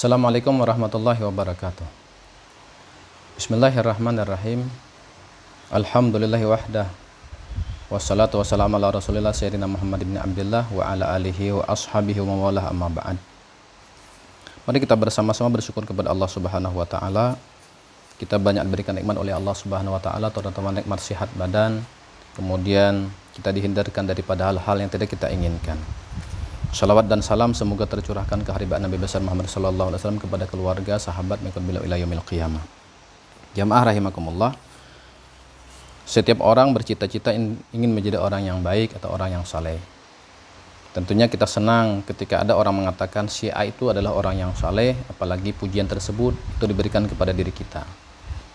Assalamualaikum warahmatullahi wabarakatuh. Bismillahirrahmanirrahim. Alhamdulillahi wahdah. Wassalatu wassalamu ala rasulillah sayyidina Muhammad ibn Abdullah wa ala alihi wa ashabihi wa mawalah amma ba'd. Mari kita bersama-sama bersyukur kepada Allah Subhanahu wa taala. Kita banyak diberikan nikmat oleh Allah Subhanahu wa taala, terutama nikmat sehat badan. Kemudian kita dihindarkan daripada hal-hal yang tidak kita inginkan. Salawat dan salam semoga tercurahkan ke haribaan Nabi besar Muhammad sallallahu alaihi wasallam, kepada keluarga, sahabat, mengikut beliau ila yaumil qiyamah. Jamaah rahimakumullah. Setiap orang bercita-cita ingin menjadi orang yang baik atau orang yang saleh. Tentunya kita senang ketika ada orang mengatakan si A itu adalah orang yang saleh, apalagi pujian tersebut itu diberikan kepada diri kita.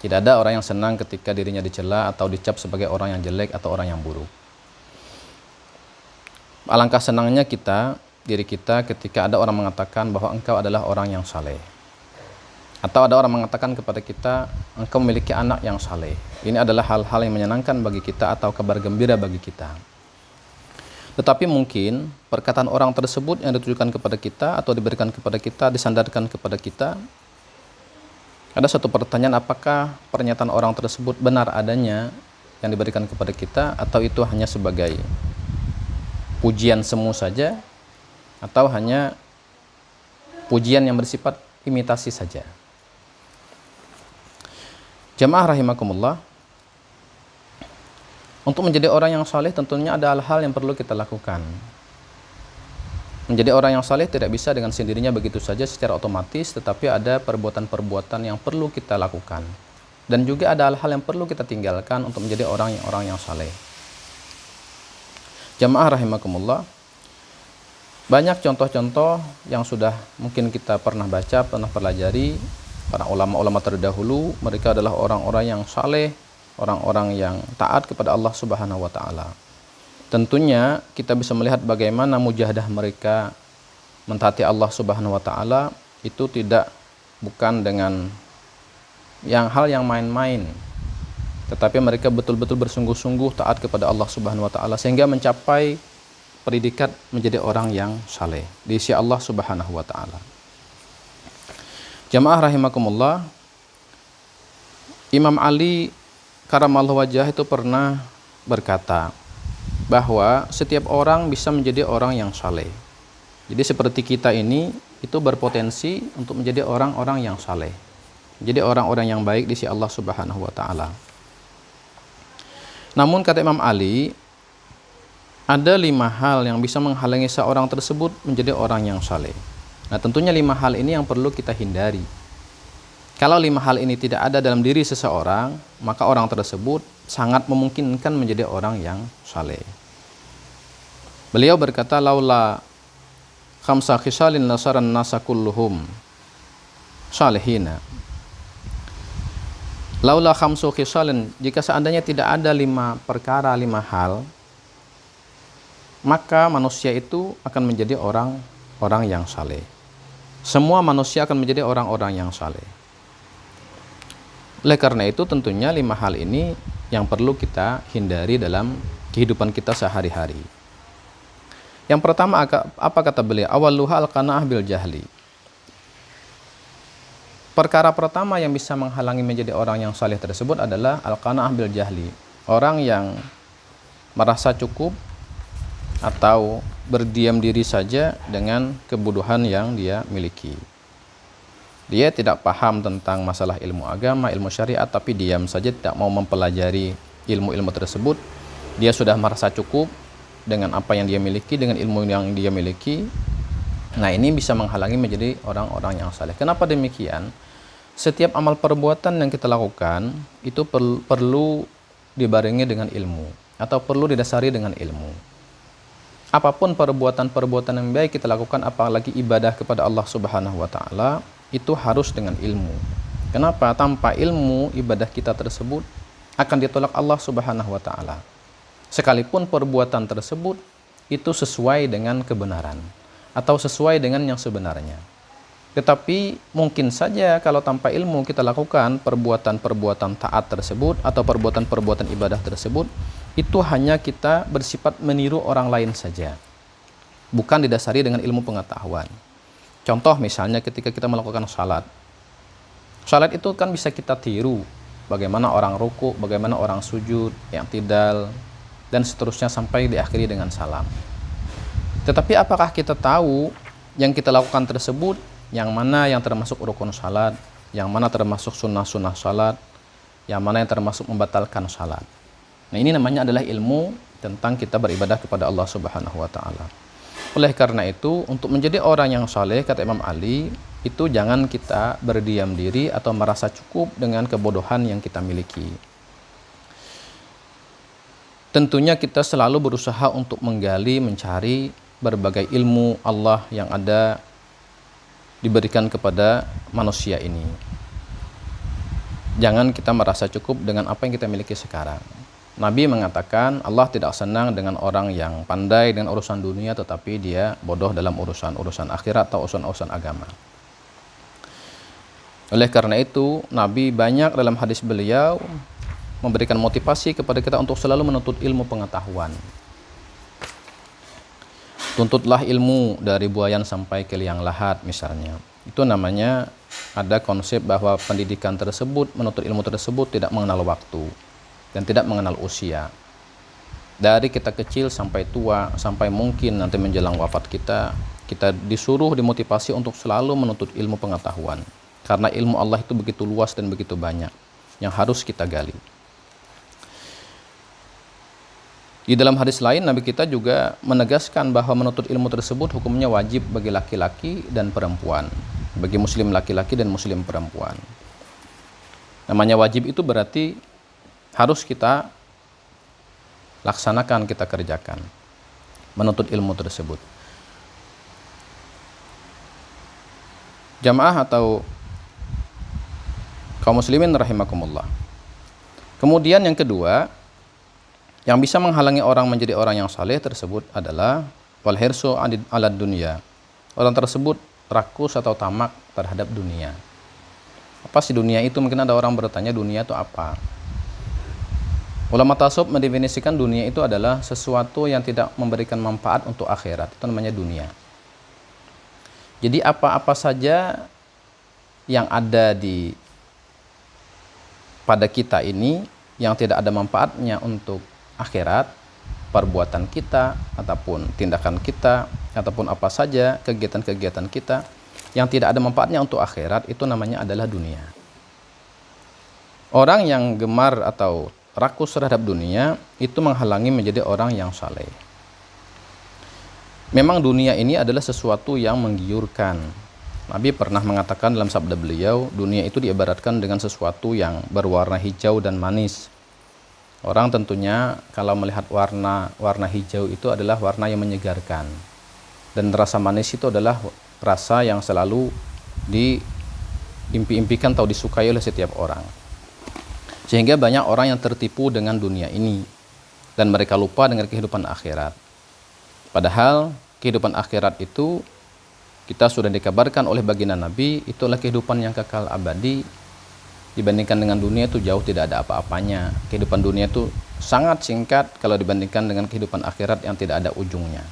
Tidak ada orang yang senang ketika dirinya dicela atau dicap sebagai orang yang jelek atau orang yang buruk. Alangkah senangnya diri kita ketika ada orang mengatakan bahwa engkau adalah orang yang saleh, atau ada orang mengatakan kepada kita engkau memiliki anak yang saleh. Ini adalah hal-hal yang menyenangkan bagi kita atau kabar gembira bagi kita. Tetapi mungkin perkataan orang tersebut yang ditujukan kepada kita atau diberikan kepada kita, disandarkan kepada kita, ada satu pertanyaan, apakah pernyataan orang tersebut benar adanya yang diberikan kepada kita, atau itu hanya sebagai pujian semu saja, atau hanya pujian yang bersifat imitasi saja. Jamaah rahimakumullah, untuk menjadi orang yang saleh tentunya ada hal-hal yang perlu kita lakukan. Menjadi orang yang saleh tidak bisa dengan sendirinya begitu saja secara otomatis, tetapi ada perbuatan-perbuatan yang perlu kita lakukan, dan juga ada hal-hal yang perlu kita tinggalkan untuk menjadi orang yang saleh. Jamaah rahimakumullah, banyak contoh-contoh yang sudah mungkin kita pernah baca, pernah pelajari. Para ulama-ulama terdahulu, mereka adalah orang-orang yang saleh, orang-orang yang taat kepada Allah Subhanahu wa taala. Tentunya kita bisa melihat bagaimana mujahadah mereka mentaati Allah Subhanahu wa taala itu bukan dengan hal yang main-main, tetapi mereka betul-betul bersungguh-sungguh taat kepada Allah Subhanahu wa taala sehingga mencapai predikat menjadi orang yang saleh di sisi Allah Subhanahu wa taala. Jamaah rahimakumullah, Imam Ali karamallahu wajhah itu pernah berkata bahwa setiap orang bisa menjadi orang yang saleh. Jadi seperti kita ini itu berpotensi untuk menjadi orang-orang yang saleh, jadi orang-orang yang baik di sisi Allah Subhanahu wa taala. Namun kata Imam Ali, ada 5 hal yang bisa menghalangi seorang tersebut menjadi orang yang saleh. Nah, tentunya 5 hal ini yang perlu kita hindari. Kalau 5 hal ini tidak ada dalam diri seseorang, maka orang tersebut sangat memungkinkan menjadi orang yang saleh. Beliau berkata, laula khamsa khisalin nasaran nasa kulluhum salihina. Laula khamsu khisalin, jika seandainya tidak ada 5 perkara, 5 hal, maka manusia itu akan menjadi orang yang saleh. Semua manusia akan menjadi orang-orang yang saleh. Oleh karena itu tentunya 5 hal ini yang perlu kita hindari dalam kehidupan kita sehari-hari. Yang pertama, apa kata beliau? Awwaluha al-qanaah bil jahli. Perkara pertama yang bisa menghalangi menjadi orang yang saleh tersebut adalah al-qanaah bil jahli. Orang yang merasa cukup atau berdiam diri saja dengan kebodohan yang dia miliki. Dia tidak paham tentang masalah ilmu agama, ilmu syariat, tapi diam saja, tidak mau mempelajari ilmu-ilmu tersebut. Dia sudah merasa cukup dengan apa yang dia miliki, dengan ilmu yang dia miliki. Nah, ini bisa menghalangi menjadi orang-orang yang saleh. Kenapa demikian? Setiap amal perbuatan yang kita lakukan itu perlu dibarengi dengan ilmu, atau perlu didasari dengan ilmu. Apapun perbuatan-perbuatan yang baik kita lakukan, apalagi ibadah kepada Allah Subhanahu wa taala, itu harus dengan ilmu. Kenapa? Tanpa ilmu, ibadah kita tersebut akan ditolak Allah Subhanahu wa taala. Sekalipun perbuatan tersebut itu sesuai dengan kebenaran atau sesuai dengan yang sebenarnya. Tetapi mungkin saja kalau tanpa ilmu kita lakukan perbuatan-perbuatan taat tersebut atau perbuatan-perbuatan ibadah tersebut, itu hanya kita bersifat meniru orang lain saja, bukan didasari dengan ilmu pengetahuan. Contoh misalnya ketika kita melakukan salat. Salat itu kan bisa kita tiru. Bagaimana orang ruku, bagaimana orang sujud, i'tidal, dan seterusnya sampai diakhiri dengan salam. Tetapi apakah kita tahu yang kita lakukan tersebut, yang mana yang termasuk rukun salat, yang mana termasuk sunnah-sunnah salat, yang mana yang termasuk membatalkan salat. Nah, ini namanya adalah ilmu tentang kita beribadah kepada Allah Subhanahu wa taala. Oleh karena itu, untuk menjadi orang yang saleh, kata Imam Ali, itu jangan kita berdiam diri atau merasa cukup dengan kebodohan yang kita miliki. Tentunya kita selalu berusaha untuk menggali, mencari berbagai ilmu Allah yang ada diberikan kepada manusia ini. Jangan kita merasa cukup dengan apa yang kita miliki sekarang. Nabi mengatakan Allah tidak senang dengan orang yang pandai dengan urusan dunia tetapi dia bodoh dalam urusan akhirat atau urusan agama. Oleh karena itu, Nabi banyak dalam hadis beliau memberikan motivasi kepada kita untuk selalu menuntut ilmu pengetahuan. Tuntutlah ilmu dari buayan sampai ke liang lahat misalnya. Itu namanya ada konsep bahwa pendidikan tersebut, menuntut ilmu tersebut tidak mengenal waktu dan tidak mengenal usia. Dari kita kecil sampai tua, sampai mungkin nanti menjelang wafat kita disuruh, dimotivasi untuk selalu menuntut ilmu pengetahuan. Karena ilmu Allah itu begitu luas dan begitu banyak yang harus kita gali. Di dalam hadis lain, Nabi kita juga menegaskan bahwa menuntut ilmu tersebut hukumnya wajib bagi laki-laki dan perempuan. Bagi muslim laki-laki dan muslim perempuan. Namanya wajib itu berarti harus kita laksanakan, kita kerjakan. Menuntut ilmu tersebut. Jamaah atau kaum muslimin rahimakumullah. Kemudian yang kedua, yang bisa menghalangi orang menjadi orang yang saleh tersebut adalah wal hirsu alad dunya. Orang tersebut rakus atau tamak terhadap dunia. Apa sih dunia itu? Mungkin ada orang bertanya, dunia itu apa? Ulama tasawuf mendefinisikan dunia itu adalah sesuatu yang tidak memberikan manfaat untuk akhirat. Itu namanya dunia. Jadi apa-apa saja yang ada pada kita ini yang tidak ada manfaatnya untuk akhirat, perbuatan kita ataupun tindakan kita ataupun apa saja kegiatan-kegiatan kita yang tidak ada manfaatnya untuk akhirat, itu namanya adalah dunia. Orang yang gemar atau rakus terhadap dunia itu menghalangi menjadi orang yang saleh. Memang dunia ini adalah sesuatu yang menggiurkan. Nabi pernah mengatakan dalam sabda beliau, dunia itu diibaratkan dengan sesuatu yang berwarna hijau dan manis. Orang tentunya kalau melihat warna hijau itu adalah warna yang menyegarkan. Dan rasa manis itu adalah rasa yang selalu diimpi-impikan atau disukai oleh setiap orang. Sehingga banyak orang yang tertipu dengan dunia ini dan mereka lupa dengan kehidupan akhirat. Padahal kehidupan akhirat itu kita sudah dikabarkan oleh baginda Nabi, itulah kehidupan yang kekal abadi. Dibandingkan dengan dunia itu jauh tidak ada apa-apanya. Kehidupan dunia itu sangat singkat kalau dibandingkan dengan kehidupan akhirat yang tidak ada ujungnya.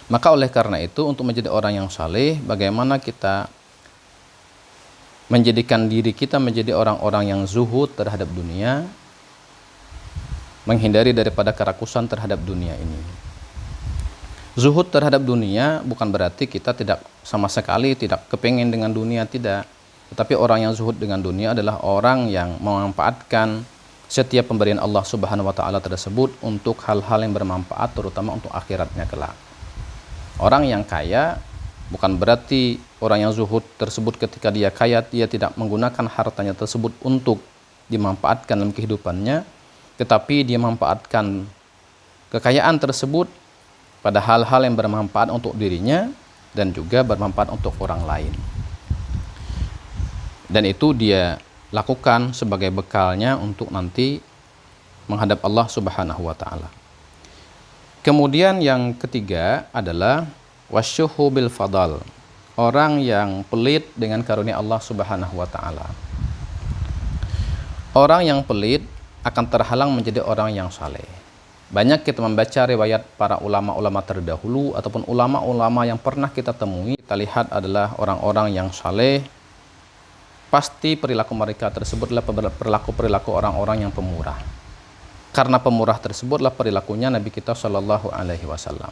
Maka oleh karena itu, untuk menjadi orang yang saleh, bagaimana kita menjadikan diri kita menjadi orang-orang yang zuhud terhadap dunia, menghindari daripada kerakusan terhadap dunia ini. Zuhud terhadap dunia bukan berarti kita tidak sama sekali tidak kepingin dengan dunia, tidak. Tetapi orang yang zuhud dengan dunia adalah orang yang memanfaatkan setiap pemberian Allah Subhanahu wa taala tersebut untuk hal-hal yang bermanfaat, terutama untuk akhiratnya kelak. Orang yang kaya bukan berarti orang yang zuhud tersebut ketika dia kaya dia tidak menggunakan hartanya tersebut untuk dimanfaatkan dalam kehidupannya, tetapi dia memanfaatkan kekayaan tersebut pada hal-hal yang bermanfaat untuk dirinya dan juga bermanfaat untuk orang lain. Dan itu dia lakukan sebagai bekalnya untuk nanti menghadap Allah Subhanahu wa taala. Kemudian yang ketiga adalah wasyuhu bil fadal. Orang yang pelit dengan karunia Allah Subhanahu wa taala. Orang yang pelit akan terhalang menjadi orang yang saleh. Banyak kita membaca riwayat para ulama-ulama terdahulu ataupun ulama-ulama yang pernah kita temui, kita lihat adalah orang-orang yang saleh, pasti perilaku mereka tersebutlah perilaku orang-orang yang pemurah. Karena pemurah tersebutlah perilakunya Nabi kita Shallallahu Alaihi Wasallam.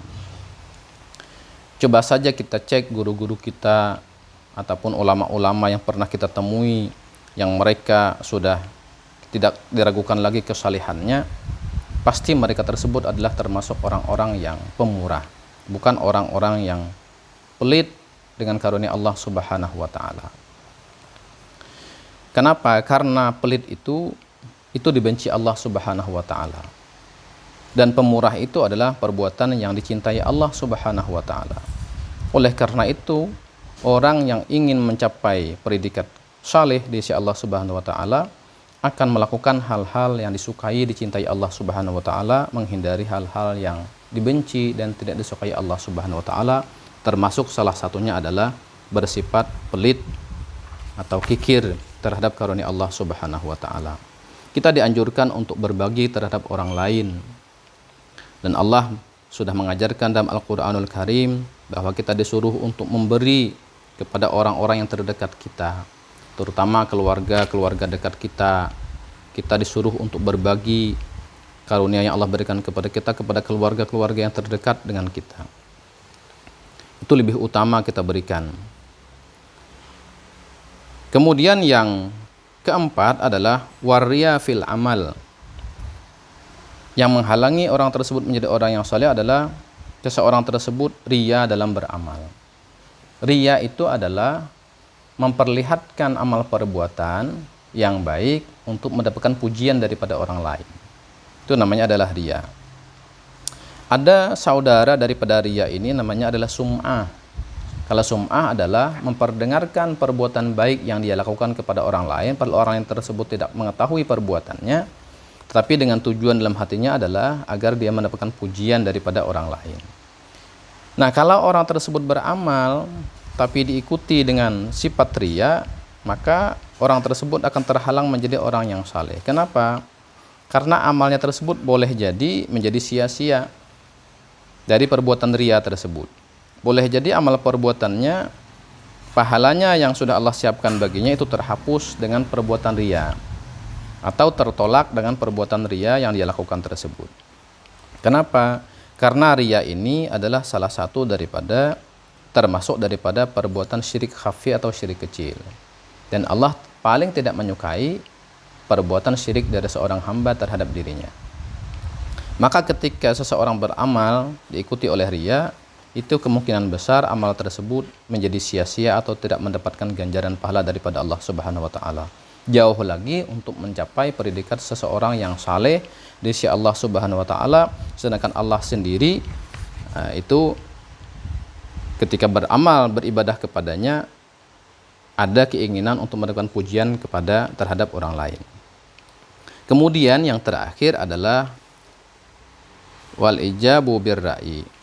Coba saja kita cek guru-guru kita ataupun ulama-ulama yang pernah kita temui, yang mereka sudah tidak diragukan lagi kesalehannya, pasti mereka tersebut adalah termasuk orang-orang yang pemurah, bukan orang-orang yang pelit dengan karunia Allah Subhanahu wa taala. Kenapa? Karena pelit itu dibenci Allah Subhanahu wa taala. Dan pemurah itu adalah perbuatan yang dicintai Allah Subhanahu wa taala. Oleh karena itu, orang yang ingin mencapai predikat saleh di sisi Allah Subhanahu wa taala akan melakukan hal-hal yang disukai, dicintai Allah Subhanahu wa taala, menghindari hal-hal yang dibenci dan tidak disukai Allah Subhanahu wa taala, termasuk salah satunya adalah bersifat pelit atau kikir terhadap karunia Allah Subhanahu wa taala. Kita dianjurkan untuk berbagi terhadap orang lain. Dan Allah sudah mengajarkan dalam Al-Qur'anul Karim bahwa kita disuruh untuk memberi kepada orang-orang yang terdekat kita, terutama keluarga dekat kita. Kita disuruh untuk berbagi karunia yang Allah berikan kepada kita kepada keluarga-keluarga yang terdekat dengan kita. Itu lebih utama kita berikan. Kemudian yang keempat adalah waria fil amal. Yang menghalangi orang tersebut menjadi orang yang saleh adalah seseorang tersebut ria dalam beramal. Ria itu adalah memperlihatkan amal perbuatan yang baik untuk mendapatkan pujian daripada orang lain. Itu namanya adalah ria. Ada saudara daripada ria ini namanya adalah sum'ah. Kalau sum'ah adalah memperdengarkan perbuatan baik yang dia lakukan kepada orang lain, padahal orang yang tersebut tidak mengetahui perbuatannya, tetapi dengan tujuan dalam hatinya adalah agar dia mendapatkan pujian daripada orang lain. Nah, kalau orang tersebut beramal tapi diikuti dengan sifat ria, maka orang tersebut akan terhalang menjadi orang yang saleh. Kenapa? Karena amalnya tersebut boleh jadi menjadi sia-sia dari perbuatan ria tersebut. Boleh jadi amal perbuatannya, pahalanya yang sudah Allah siapkan baginya itu terhapus dengan perbuatan ria, atau tertolak dengan perbuatan ria yang dia lakukan tersebut. Kenapa? Karena ria ini adalah salah satu termasuk daripada perbuatan syirik khafi atau syirik kecil. Dan Allah paling tidak menyukai perbuatan syirik dari seorang hamba terhadap dirinya. Maka ketika seseorang beramal diikuti oleh ria, itu kemungkinan besar amal tersebut menjadi sia-sia atau tidak mendapatkan ganjaran pahala daripada Allah Subhanahu wa taala. Jauh lagi untuk mencapai predikat seseorang yang saleh di sisi Allah Subhanahu wa taala, sedangkan Allah sendiri itu ketika beramal beribadah kepadanya ada keinginan untuk mendapatkan pujian terhadap orang lain. Kemudian yang terakhir adalah wal ijabu birra'i.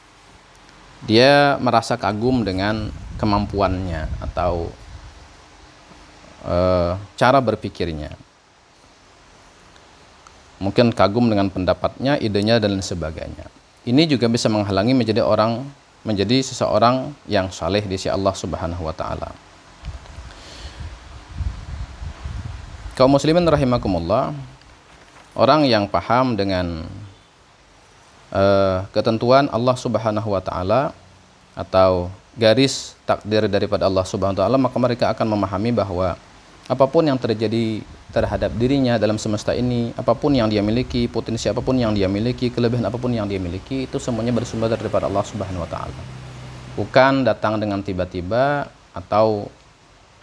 Dia merasa kagum dengan kemampuannya atau cara berpikirnya. Mungkin kagum dengan pendapatnya, idenya dan lain sebagainya. Ini juga bisa menghalangi menjadi seseorang yang saleh di sisi Allah Subhanahu wa taala. Kaum muslimin rahimakumullah, orang yang paham dengan ketentuan Allah Subhanahu wa taala atau garis takdir daripada Allah Subhanahu wa taala, maka mereka akan memahami bahwa apapun yang terjadi terhadap dirinya dalam semesta ini, apapun yang dia miliki, potensi apapun yang dia miliki, kelebihan apapun yang dia miliki, itu semuanya bersumber daripada Allah Subhanahu wa taala. Bukan datang dengan tiba-tiba atau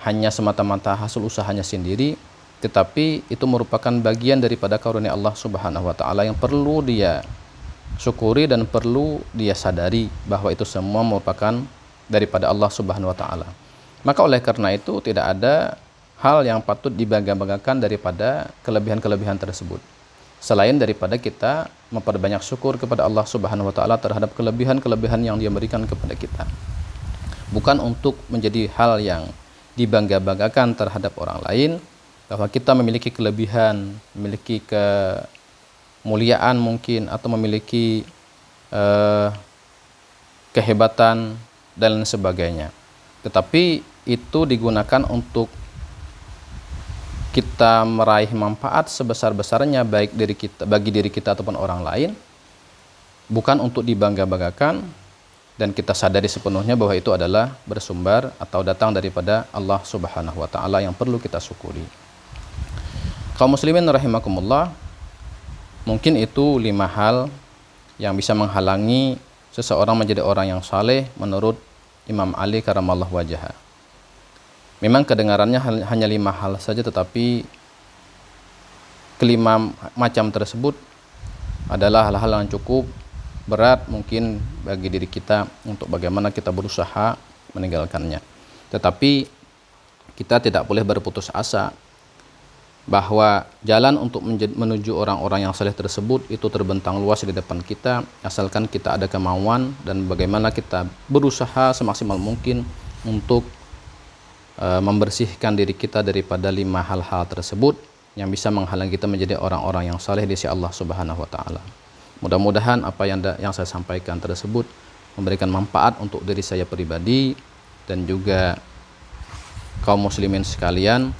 hanya semata-mata hasil usahanya sendiri, tetapi itu merupakan bagian daripada karunia Allah Subhanahu wa taala yang perlu dia syukuri dan perlu dia sadari bahwa itu semua merupakan daripada Allah Subhanahu wa taala. Maka oleh karena itu tidak ada hal yang patut dibangga-banggakan daripada kelebihan-kelebihan tersebut, selain daripada kita memperbanyak syukur kepada Allah Subhanahu wa taala terhadap kelebihan-kelebihan yang Dia berikan kepada kita. Bukan untuk menjadi hal yang dibangga-banggakan terhadap orang lain bahwa kita memiliki kelebihan, memiliki kemuliaan mungkin, atau memiliki kehebatan dan lain sebagainya. Tetapi itu digunakan untuk kita meraih manfaat sebesar-besarnya baik bagi diri kita ataupun orang lain, bukan untuk dibangga-banggakan, dan kita sadari sepenuhnya bahwa itu adalah bersumber atau datang daripada Allah Subhanahu wa taala yang perlu kita syukuri. Kaum muslimin rahimakumullah, mungkin itu 5 hal yang bisa menghalangi seseorang menjadi orang yang saleh menurut Imam Ali karamallahu wajhah. Memang kedengarannya hanya 5 hal saja, tetapi kelima macam tersebut adalah hal-hal yang cukup berat mungkin bagi diri kita untuk bagaimana kita berusaha meninggalkannya. Tetapi kita tidak boleh berputus asa bahwa jalan untuk menuju orang-orang yang saleh tersebut itu terbentang luas di depan kita, asalkan kita ada kemauan dan bagaimana kita berusaha semaksimal mungkin untuk membersihkan diri kita daripada 5 hal-hal tersebut yang bisa menghalangi kita menjadi orang-orang yang saleh di sisi Allah Subhanahu wa taala. Mudah-mudahan apa yang saya sampaikan tersebut memberikan manfaat untuk diri saya pribadi dan juga kaum muslimin sekalian,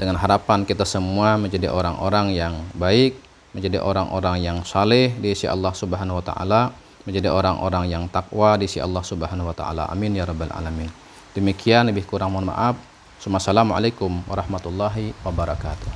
dengan harapan kita semua menjadi orang-orang yang baik, menjadi orang-orang yang saleh di sisi Allah Subhanahu wa taala, menjadi orang-orang yang takwa di sisi Allah Subhanahu wa taala. Amin ya rabbal alamin. Demikian, lebih kurang mohon maaf. Assalamualaikum warahmatullahi wabarakatuh.